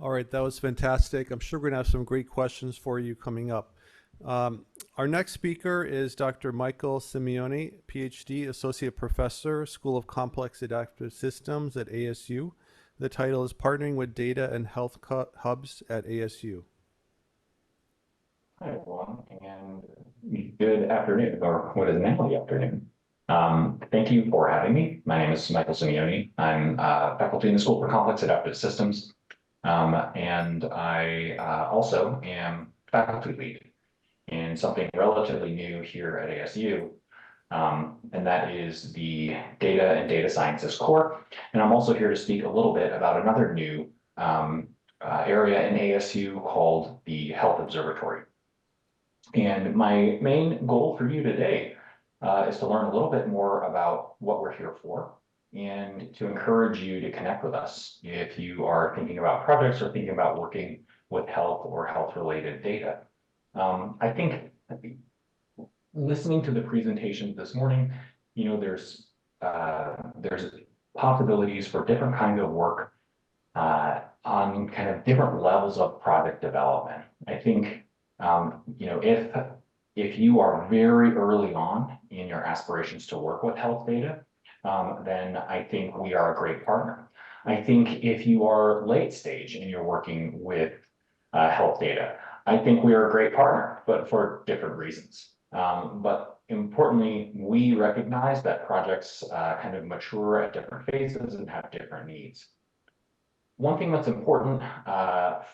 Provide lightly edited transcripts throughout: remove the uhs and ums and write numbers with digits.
All right, that was fantastic. I'm sure we're going to have some great questions for you coming up. Our next speaker is Dr. Michael Simeone, PhD, Associate Professor, School of Complex Adaptive Systems at ASU. The title is Partnering with Data and Health Hubs at ASU. Hi, everyone, and good afternoon, or what is now the afternoon. Thank you for having me. My name is Michael Simeone. I'm faculty in the School for Complex Adaptive Systems, and I also am faculty lead in something relatively new here at ASU, and that is the Data and Data Sciences core. And I'm also here to speak a little bit about another new area in ASU called the Health Observatory. And my main goal for you today is to learn a little bit more about what we're here for and to encourage you to connect with us if you are thinking about projects or thinking about working with health or health-related data. I think listening to the presentations this morning, there's possibilities for different kinds of work on kind of different levels of project development. I think if you are very early on in your aspirations to work with health data, then I think we are a great partner. I think if you are late stage and you're working with health data, I think we are a great partner, but for different reasons. But importantly, we recognize that projects kind of mature at different phases and have different needs. One thing that's important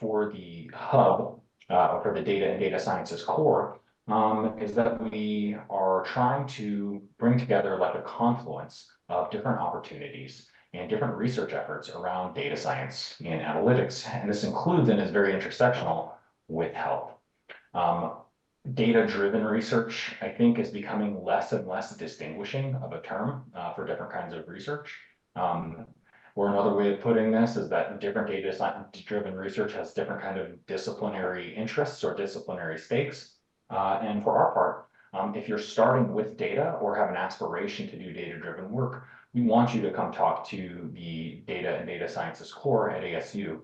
for the hub or for the Data and Data Sciences core is that we are trying to bring together like a confluence of different opportunities and different research efforts around data science and analytics. And this includes and is very intersectional with health. Data-driven research, I think, is becoming less and less distinguishing of a term for different kinds of research. Or another way of putting this is that different data-driven research has different kind of disciplinary interests or disciplinary stakes. And for our part, if you're starting with data or have an aspiration to do data-driven work, we want you to come talk to the Data and Data Sciences core at ASU.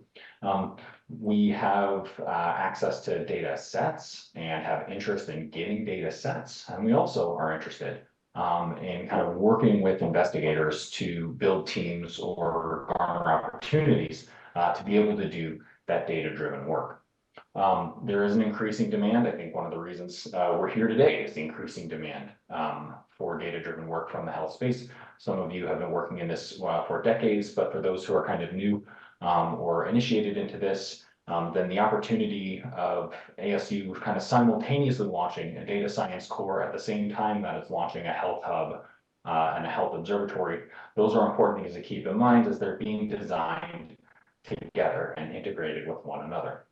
We have access to data sets and have interest in getting data sets. And we also are interested in kind of working with investigators to build teams or garner opportunities to be able to do that data-driven work. There is an increasing demand. I think one of the reasons we're here today is the increasing demand for data-driven work from the health space. Some of you have been working in this for decades, but for those who are kind of new or initiated into this, then the opportunity of ASU kind of simultaneously launching a data science core at the same time that it's launching a health hub and a health observatory. Those are important things to keep in mind as they're being designed together and integrated with one another.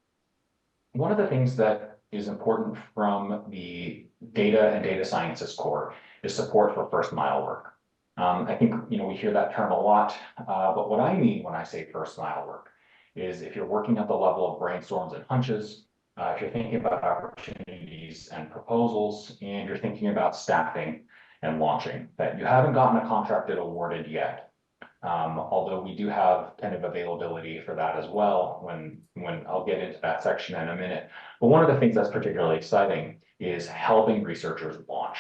One of the things that is important from the data and data sciences core is support for first mile work. I think we hear that term a lot, but what I mean when I say first mile work is if you're working at the level of brainstorms and hunches, if you're thinking about opportunities and proposals, and you're thinking about staffing and launching, that you haven't gotten a contract awarded yet. Although we do have kind of availability for that as well when I'll get into that section in a minute. But one of the things that's particularly exciting is helping researchers launch.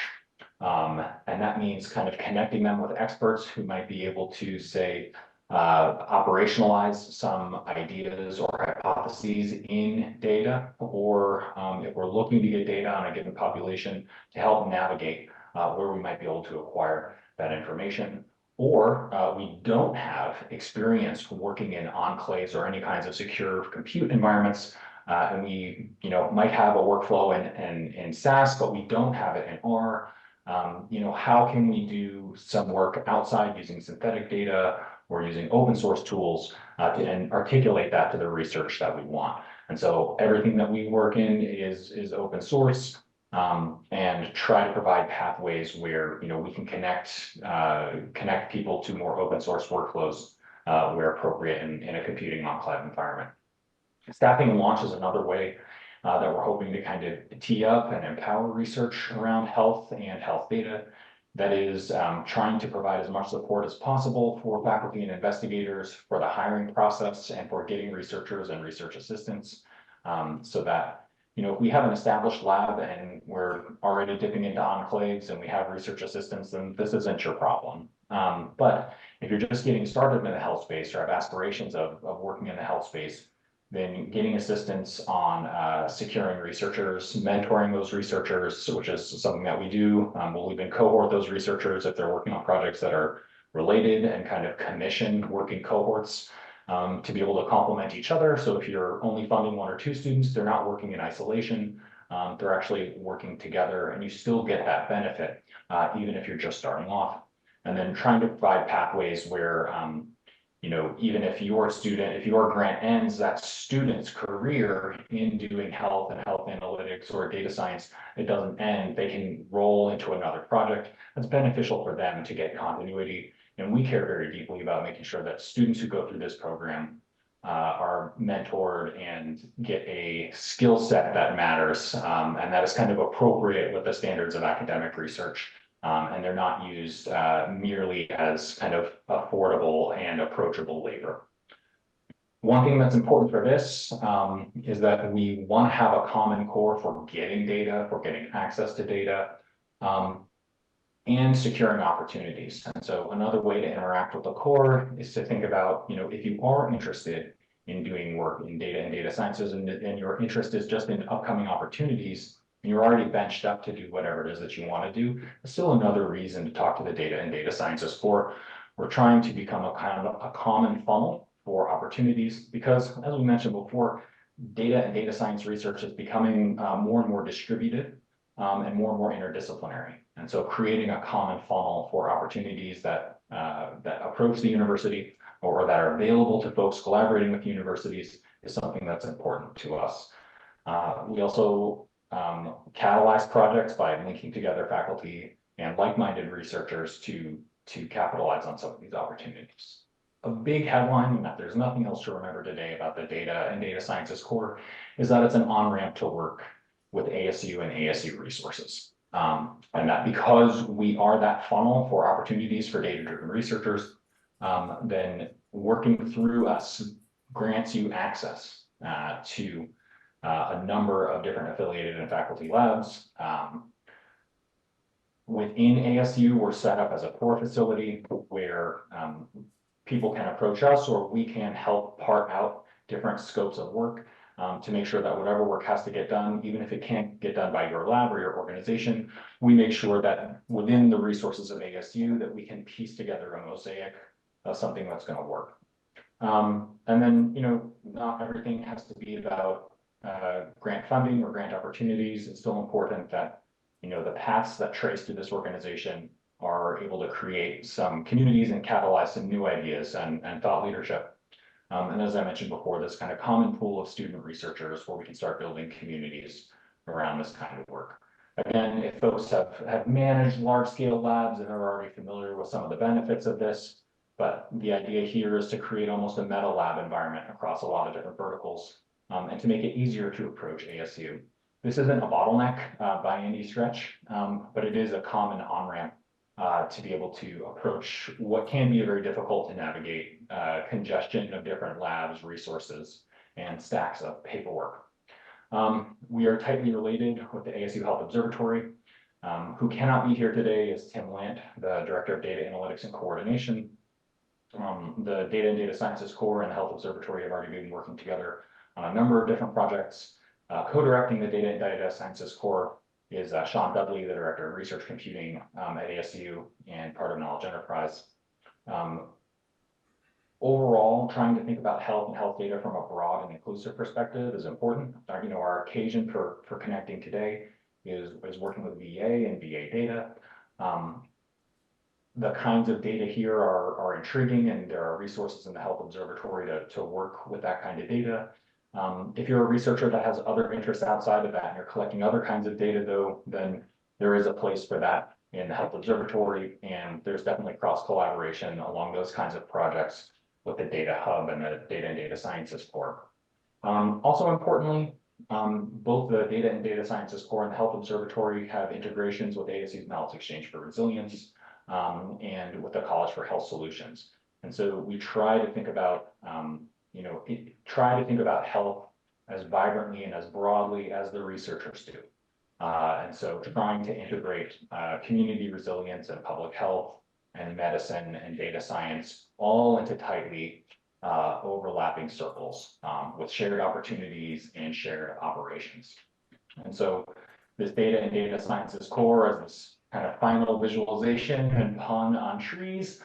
And that means kind of connecting them with experts who might be able to say, operationalize some ideas or hypotheses in data, or if we're looking to get data on a given population to help navigate where we might be able to acquire that information. Or we don't have experience working in enclaves or any kinds of secure compute environments, and we might have a workflow in SAS, but we don't have it in R. How can we do some work outside using synthetic data or using open source tools and articulate that to the research that we want? And so everything that we work in is open source, and try to provide pathways where we can connect people to more open source workflows where appropriate in a computing enclave environment. Staffing and launch is another way that we're hoping to kind of tee up and empower research around health and health data. that is trying to provide as much support as possible for faculty and investigators for the hiring process and for getting researchers and research assistants, so that, you know, if we have an established lab and we're already dipping into enclaves and we have research assistants, then this isn't your problem. But if you're just getting started in the health space or have aspirations of working in the health space, then getting assistance on securing researchers, mentoring those researchers, which is something that we do. We'll even cohort those researchers if they're working on projects that are related, and kind of commission working cohorts to be able to complement each other. So if you're only funding 1 or 2 students, they're not working in isolation. They're actually working together, and you still get that benefit, even if you're just starting off. And then trying to provide pathways where, you know, even if your grant ends, that student's career in doing health and health analytics or data science, it doesn't end. They can roll into another project that's beneficial for them to get continuity. And we care very deeply about making sure that students who go through this program are mentored and get a skill set that matters, and that is kind of appropriate with the standards of academic research. And they're not used merely as kind of affordable and approachable labor. One thing that's important for this is that we want to have a common core for getting data, for getting access to data, and securing opportunities. And so another way to interact with the core is to think about, you know, if you are interested in doing work in data and data sciences, and your interest is just in upcoming opportunities, and you're already benched up to do whatever it is that you want to do, it's still another reason to talk to the data and data sciences core. We're trying to become a kind of a common funnel for opportunities, because as we mentioned before, data and data science research is becoming more and more distributed and more interdisciplinary. And so creating a common funnel for opportunities that approach the university or that are available to folks collaborating with universities is something that's important to us. We also catalyze projects by linking together faculty and like-minded researchers to capitalize on some of these opportunities. A big headline, and that there's nothing else to remember today about the data and data sciences core, is that it's an on-ramp to work with ASU and ASU resources. And that because we are that funnel for opportunities for data-driven researchers, then working through us grants you access to a number of different affiliated and faculty labs. Within ASU, we're set up as a core facility where people can approach us, or we can help part out different scopes of work to make sure that whatever work has to get done, even if it can't get done by your lab or your organization, we make sure that within the resources of ASU that we can piece together a mosaic of something that's going to work. And then, you know, not everything has to be about grant funding or grant opportunities. It's still important that, you know, the paths that trace through this organization are able to create some communities and catalyze some new ideas and thought leadership. And as I mentioned before, this kind of common pool of student researchers where we can start building communities around this kind of work. Again, if folks have managed large-scale labs and are already familiar with some of the benefits of this, but the idea here is to create almost a meta lab environment across a lot of different verticals, and to make it easier to approach ASU. This isn't a bottleneck by any stretch, but it is a common on-ramp to be able to approach what can be a very difficult to navigate congestion of different labs, resources, and stacks of paperwork. We are tightly related with the ASU Health Observatory. Who cannot be here today is Tim Lant, the Director of Data Analytics and Coordination. The Data and Data Sciences Core and the Health Observatory have already been working together on a number of different projects. Co-directing the Data and Data Sciences Core is Sean Dudley, the Director of Research Computing at ASU and part of Knowledge Enterprise. Overall, trying to think about health and health data from a broad and inclusive perspective is important. You know, our occasion for connecting today is working with VA and VA data. The kinds of data here are intriguing, and there are resources in the Health Observatory to work with that kind of data. If you're a researcher that has other interests outside of that and you're collecting other kinds of data, though, then there is a place for that in the Health Observatory, and there's definitely cross collaboration along those kinds of projects with the Data Hub and the Data and Data Sciences Core. Also importantly, Both the Data and Data Sciences Core and the Health Observatory have integrations with ASU's Knowledge Exchange for Resilience, and with the College for Health Solutions. And so we try to think about, health as vibrantly and as broadly as the researchers do. And so trying to integrate community resilience and public health and medicine and data science all into tightly overlapping circles with shared opportunities and shared operations. And so this Data and Data Sciences Core as this kind of final visualization and pun on trees,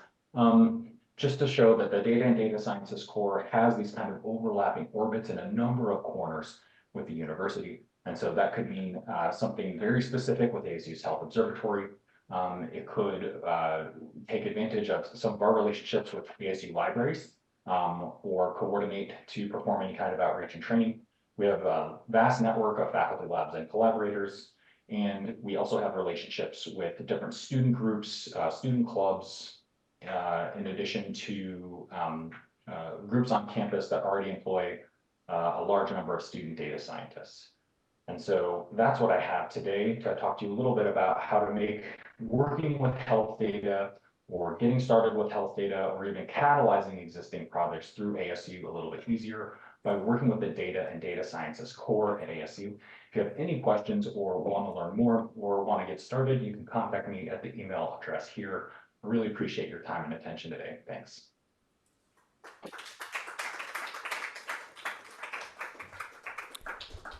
just to show that the Data and Data Sciences Core has these kind of overlapping orbits in a number of corners with the university. And so that could mean something very specific with ASU's Health Observatory. It could take advantage of some of our relationships with ASU libraries, or coordinate to perform any kind of outreach and training. We have a vast network of faculty labs and collaborators, and we also have relationships with different student groups, student clubs, in addition to groups on campus that already employ a large number of student data scientists. And so that's what I have today to talk to you a little bit about how to make working with health data or getting started with health data or even catalyzing existing projects through ASU a little bit easier by working with the Data and Data Sciences Core at ASU. If you have any questions or want to learn more or want to get started, you can contact me at the email address here. I really appreciate your time and attention today. Thanks.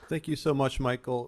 Thank you so much, Michael.